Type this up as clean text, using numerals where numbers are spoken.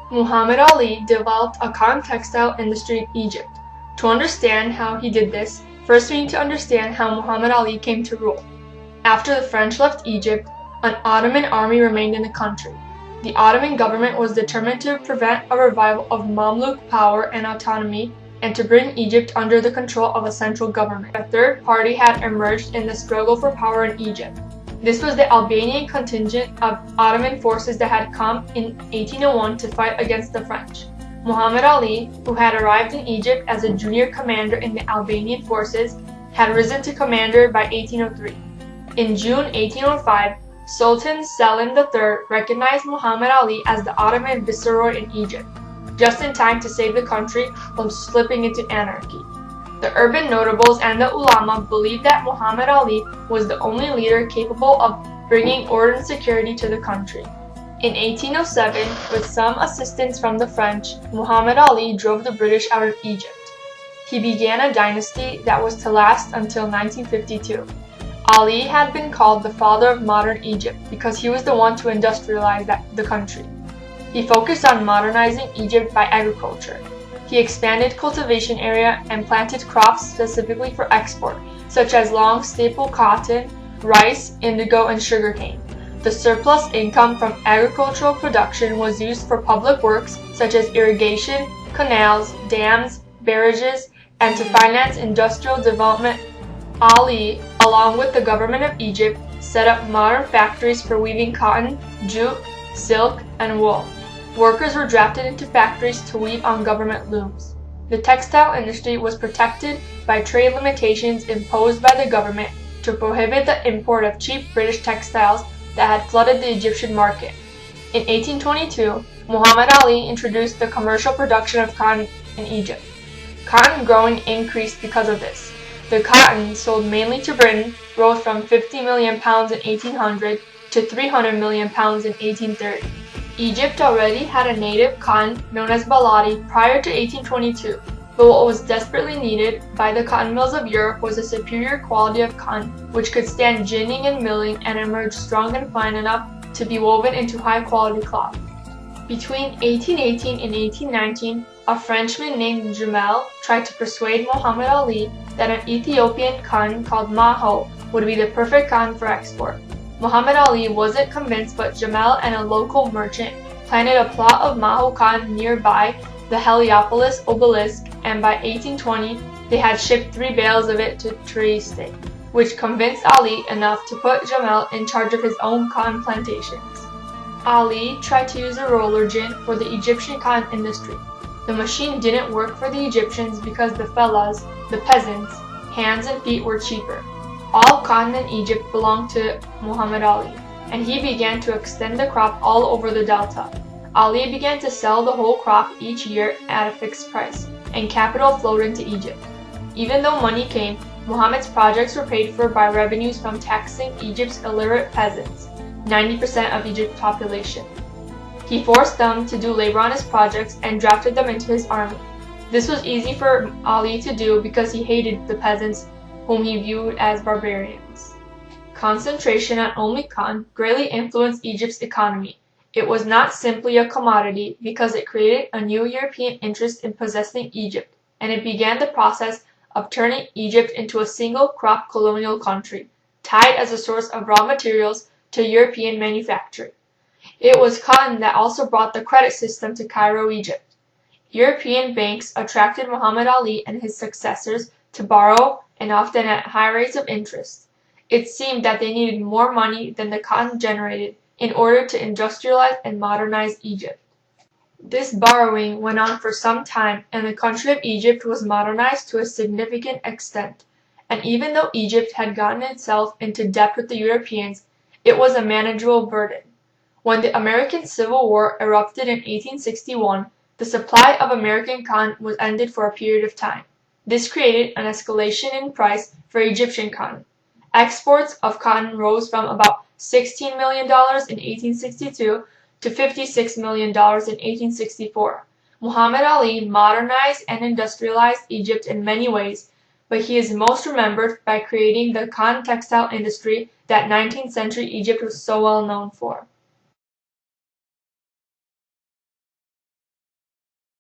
Muhammad Ali developed a cotton textile industry in Egypt. To understand how he did this, first we need to understand how Muhammad Ali came to rule. After the French left Egypt, an Ottoman army remained in the country. The Ottoman government was determined to prevent a revival of Mamluk power and autonomy and to bring Egypt under the control of a central government. A third party had emerged in the struggle for power in Egypt. This was the Albanian contingent of Ottoman forces that had come in 1801 to fight against the French. Muhammad Ali, who had arrived in Egypt as a junior commander in the Albanian forces, had risen to commander by 1803. In June 1805, Sultan Selim III recognized Muhammad Ali as the Ottoman viceroy in Egypt, just in time to save the country from slipping into anarchy. The urban notables and the ulama believed that Muhammad Ali was the only leader capable of bringing order and security to the country. In 1807, with some assistance from the French, Muhammad Ali drove the British out of Egypt. He began a dynasty that was to last until 1952. Ali had been called the father of modern Egypt because he was the one to industrialize the country. He focused on modernizing Egypt by agriculture. He expanded cultivation area and planted crops specifically for export, such as long staple cotton, rice, indigo, and sugarcane. The surplus income from agricultural production was used for public works such as irrigation, canals, dams, barrages, and to finance industrial development. Ali, along with the government of Egypt, set up modern factories for weaving cotton, jute, silk, and wool. Workers were drafted into factories to weave on government looms. The textile industry was protected by trade limitations imposed by the government to prohibit the import of cheap British textiles that had flooded the Egyptian market. In 1822, Muhammad Ali introduced the commercial production of cotton in Egypt. Cotton growing increased because of this. The cotton, sold mainly to Britain, rose from 50 million pounds in 1800 to 300 million pounds in 1830. Egypt already had a native cotton known as baladi prior to 1822, but what was desperately needed by the cotton mills of Europe was a superior quality of cotton which could stand ginning and milling and emerge strong and fine enough to be woven into high-quality cloth. Between 1818 and 1819, a Frenchman named Jamal tried to persuade Muhammad Ali that an Ethiopian cotton called maho would be the perfect cotton for export. Muhammad Ali wasn't convinced, but Jamal and a local merchant planted a plot of maho cotton nearby the Heliopolis obelisk, and by 1820 they had shipped 3 bales of it to Trieste, which convinced Ali enough to put Jamal in charge of his own cotton plantations. Ali tried to use a roller gin for the Egyptian cotton industry. The machine didn't work for the Egyptians because the fellahs, the peasants, hands and feet were cheaper. All cotton in Egypt belonged to Muhammad Ali, and he began to extend the crop all over the delta. Ali began to sell the whole crop each year at a fixed price, and capital flowed into Egypt. Even though money came, Muhammad's projects were paid for by revenues from taxing Egypt's illiterate peasants, 90% of Egypt's population. He forced them to do labor on his projects and drafted them into his army. This was easy for Ali to do because he hated the peasants, whom he viewed as barbarians. Concentration on only cotton greatly influenced Egypt's economy. It was not simply a commodity because it created a new European interest in possessing Egypt, and it began the process of turning Egypt into a single-crop colonial country, tied as a source of raw materials to European manufacturing. It was cotton that also brought the credit system to Cairo, Egypt. European banks attracted Muhammad Ali and his successors to borrow, and often at high rates of interest. It seemed that they needed more money than the cotton generated in order to industrialize and modernize Egypt. This borrowing went on for some time, and the country of Egypt was modernized to a significant extent. And even though Egypt had gotten itself into debt with the Europeans, it was a manageable burden. When the American Civil War erupted in 1861, the supply of American cotton was ended for a period of time. This created an escalation in price for Egyptian cotton. Exports of cotton rose from about $16 million in 1862 to $56 million in 1864. Muhammad Ali modernized and industrialized Egypt in many ways, but he is most remembered by creating the cotton textile industry that 19th century Egypt was so well known for.